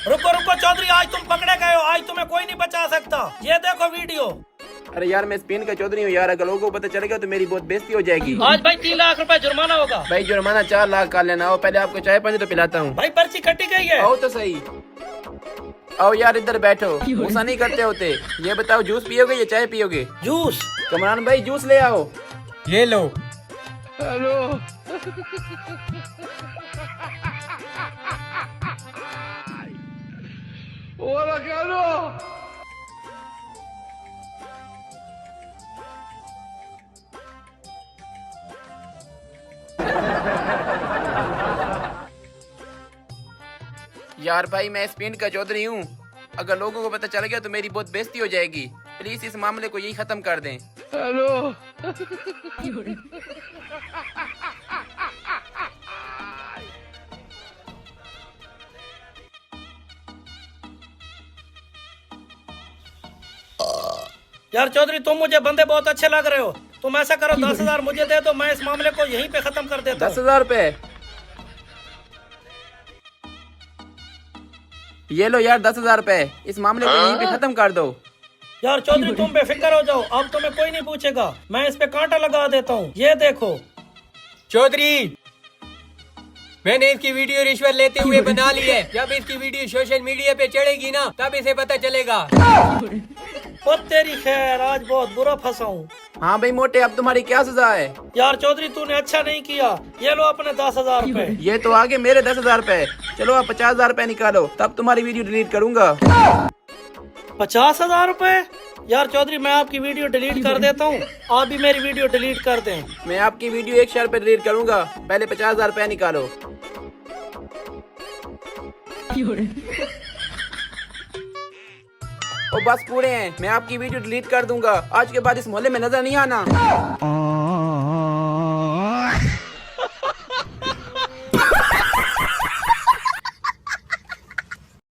रुको रुको चौधरी, आज तुम पकड़े गए हो, आज तुम्हें कोई नहीं बचा सकता। ये देखो वीडियो। अरे यार मैं स्पेन का चौधरी हूँ यार, अगर लोगों को पता चलेगा तो मेरी बहुत बेइज्जती हो जाएगी। आज भाई 3 लाख रुपए जुर्माना होगा। भाई जुर्माना 4 लाख का लेना हो, पहले आपको चाय पानी तो पिलाता हूँ। भाई पर्ची कटी गई है। आओ तो सही, आओ यार इधर बैठो, गुस्सा नहीं करते होते। ये बताओ जूस पियोगे या चाय पियोगे? जूस। कमरान भाई जूस ले आओ। ये लो। हेलो यार भाई मैं स्पेन का चौधरी हूँ, अगर लोगों को पता चल गया तो मेरी बहुत बेइज्जती हो जाएगी। प्लीज इस मामले को यही खत्म कर दें। हेलो यार चौधरी तुम मुझे बंदे बहुत अच्छे लग रहे हो। तुम ऐसा करो 10,000 मुझे दे दो, मैं इस मामले को यहीं पे खत्म कर देता हूँ। 10,000 रुपए? ये लो यार 10,000 रुपए, इस मामले को यहीं पे खत्म कर दो। यार चौधरी तुम बेफिक्र हो जाओ, अब तुम्हें कोई नहीं पूछेगा। मैं इस पे कांटा लगा देता हूँ, ये देखो। चौधरी मैंने इसकी वीडियो रिश्वत लेते हुए बना ली है। जब इसकी वीडियो सोशल मीडिया पे चढ़ेगी ना तब इसे पता चलेगा। ओ तेरी खैर, आज बहुत बुरा फंसा हूँ। हाँ भाई मोटे, अब तुम्हारी क्या सजा है? यार चौधरी तूने अच्छा नहीं किया, ये लो अपने 10,000 रुपए। ये तो आगे मेरे 10,000 रुपए। चलो आप 50,000 रुपए निकालो, तब तुम्हारी वीडियो डिलीट करूंगा। 50,000 रुपए? यार चौधरी मैं आपकी वीडियो डिलीट कर देता हूँ, आप भी मेरी वीडियो डिलीट कर दें। मैं आपकी वीडियो 1 शहर पे डिलीट करूंगा, पहले 50,000 रुपए निकालो। ओ बस पूरे हैं, मैं आपकी वीडियो डिलीट कर दूंगा। आज के बाद इस मोहल्ले में नजर नहीं आना।